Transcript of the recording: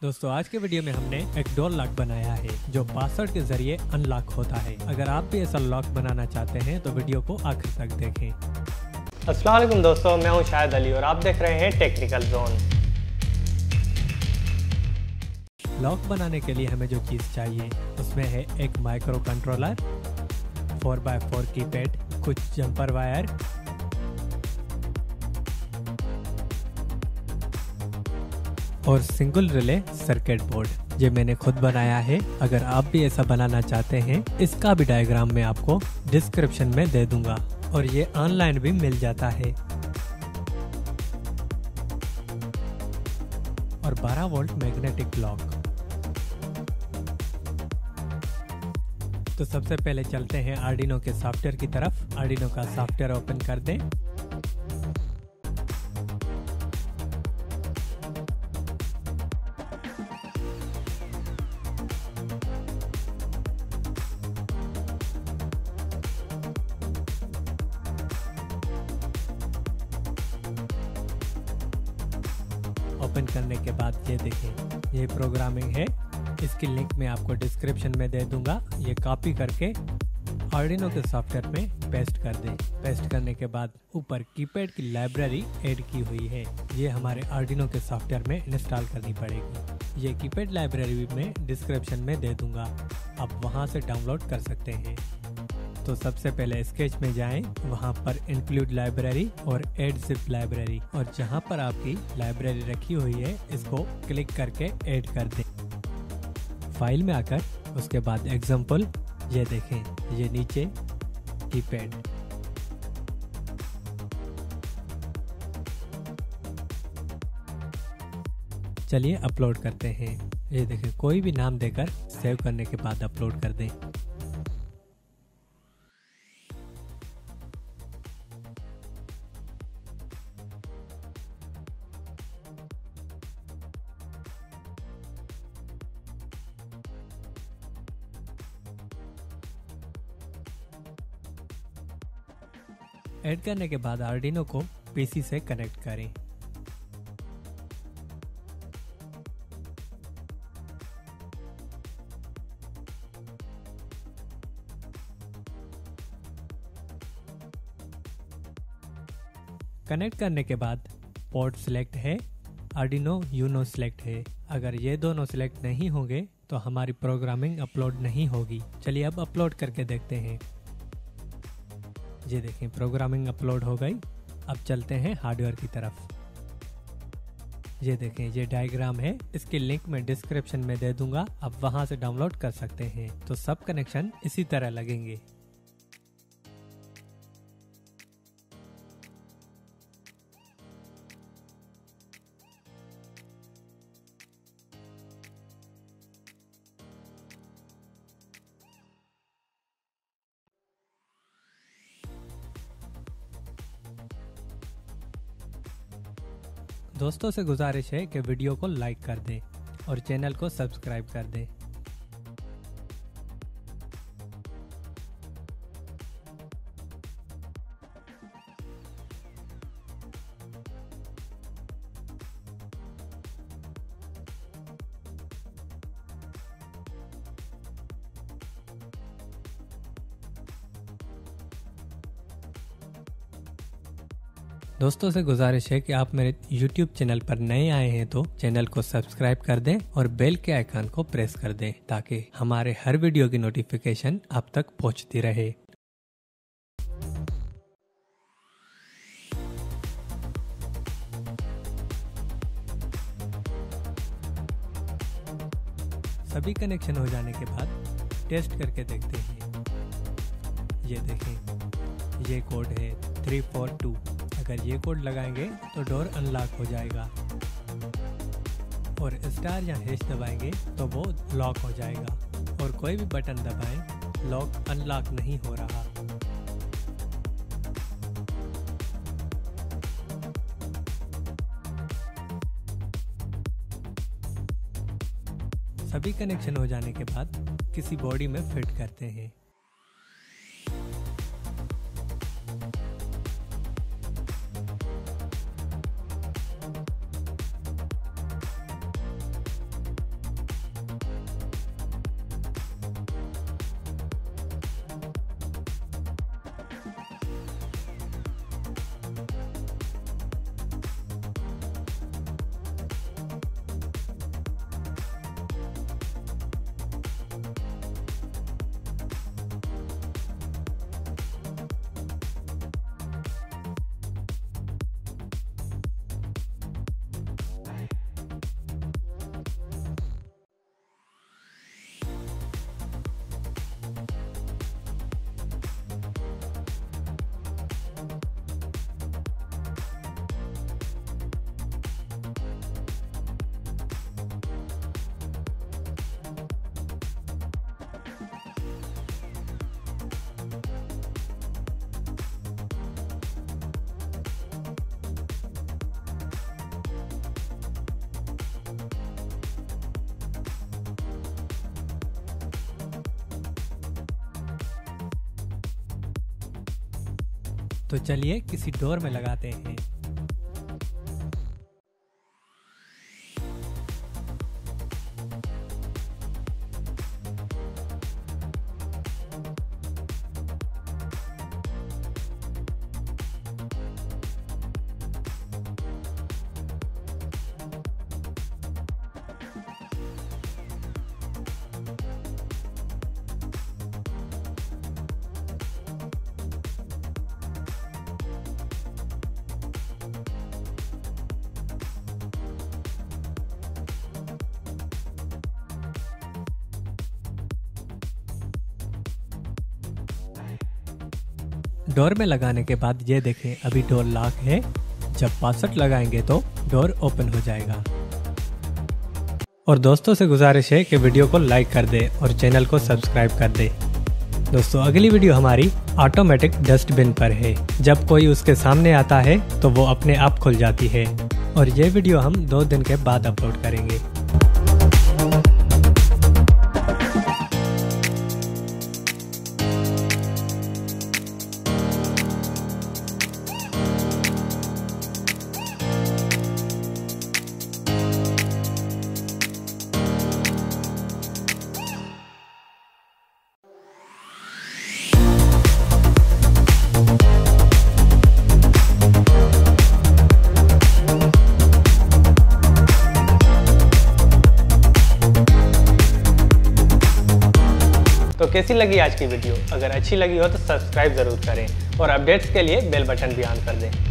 दोस्तों आज के वीडियो में हमने एक डोर लॉक बनाया है जो पासवर्ड के जरिए अनलॉक होता है। अगर आप भी ऐसा लॉक बनाना चाहते हैं तो वीडियो को आखिर तक देखें। अस्सलाम वालेकुम दोस्तों, मैं हूं शाहिद अली और आप देख रहे हैं टेक्निकल जोन। लॉक बनाने के लिए हमें जो चीज़ चाहिए उसमें है एक माइक्रो कंट्रोलर, 4x4 कीपैड, कुछ जंपर वायर, और सिंगल रिले सर्किट बोर्ड। ये मैंने खुद बनाया है। अगर आप भी ऐसा बनाना चाहते हैं इसका भी डायग्राम मैं आपको डिस्क्रिप्शन में दे दूंगा और ये ऑनलाइन भी मिल जाता है। और 12 वोल्ट मैग्नेटिक लॉक। तो सबसे पहले चलते हैं आर्डिनो के सॉफ्टवेयर की तरफ। आर्डिनो का सॉफ्टवेयर ओपन कर दें। ओपन करने के बाद ये देखें, ये प्रोग्रामिंग है। इसकी लिंक मैं आपको डिस्क्रिप्शन में दे दूंगा। ये कॉपी करके आर्डिनो के सॉफ्टवेयर में पेस्ट कर दें। पेस्ट करने के बाद ऊपर कीपैड की लाइब्रेरी ऐड की हुई है, ये हमारे आर्डिनो के सॉफ्टवेयर में इंस्टॉल करनी पड़ेगी। ये कीपैड लाइब्रेरी में डिस्क्रिप्शन में दे दूंगा, आप वहां से डाउनलोड कर सकते हैं। तो सबसे पहले स्केच में जाएं, वहां पर इंक्लूड लाइब्रेरी और ऐड जिप लाइब्रेरी, और जहां पर आपकी लाइब्रेरी रखी हुई है इसको क्लिक करके ऐड कर दें। फाइल में आकर उसके बाद एग्जाम्पल, ये देखें, ये नीचे कीपैड। चलिए अपलोड करते हैं। ये देखें, कोई भी नाम देकर सेव करने के बाद अपलोड कर दें। ऐड करने के बाद आर्डिनो को पीसी से कनेक्ट करें। कनेक्ट करने के बाद पोर्ट सिलेक्ट है, आर्डिनो यूनो सिलेक्ट है। अगर ये दोनों सिलेक्ट नहीं होंगे तो हमारी प्रोग्रामिंग अपलोड नहीं होगी। चलिए अब अपलोड करके देखते हैं। ये देखें, प्रोग्रामिंग अपलोड हो गई। अब चलते हैं हार्डवेयर की तरफ। ये देखें, ये डायग्राम है, इसकी लिंक मैं डिस्क्रिप्शन में दे दूंगा, आप वहां से डाउनलोड कर सकते हैं। तो सब कनेक्शन इसी तरह लगेंगे। दोस्तों से गुजारिश है कि वीडियो को लाइक कर दें और चैनल को सब्सक्राइब कर दें। दोस्तों से गुजारिश है कि आप मेरे YouTube चैनल पर नए आए हैं तो चैनल को सब्सक्राइब कर दें और बेल के आइकन को प्रेस कर दें ताकि हमारे हर वीडियो की नोटिफिकेशन आप तक पहुंचती रहे। सभी कनेक्शन हो जाने के बाद टेस्ट करके देखते हैं। ये देखें, ये कोड है 342। अगर ये कोड लगाएंगे तो डोर अनलॉक हो जाएगा और स्टार या हैश दबाएंगे तो वो लॉक हो जाएगा, और कोई भी बटन दबाएं लॉक अनलॉक नहीं हो रहा। सभी कनेक्शन हो जाने के बाद किसी बॉडी में फिट करते हैं। तो चलिए किसी डोर में लगाते हैं। डोर में लगाने के बाद ये देखें, अभी डोर लॉक है। जब पासवर्ड लगाएंगे तो डोर ओपन हो जाएगा। और दोस्तों से गुजारिश है कि वीडियो को लाइक कर दे और चैनल को सब्सक्राइब कर दे। दोस्तों अगली वीडियो हमारी ऑटोमेटिक डस्टबिन पर है। जब कोई उसके सामने आता है तो वो अपने आप खुल जाती है, और ये वीडियो हम 2 दिन के बाद अपलोड करेंगे। तो कैसी लगी आज की वीडियो? अगर अच्छी लगी हो तो सब्सक्राइब ज़रूर करें और अपडेट्स के लिए बेल बटन भी ऑन कर दें।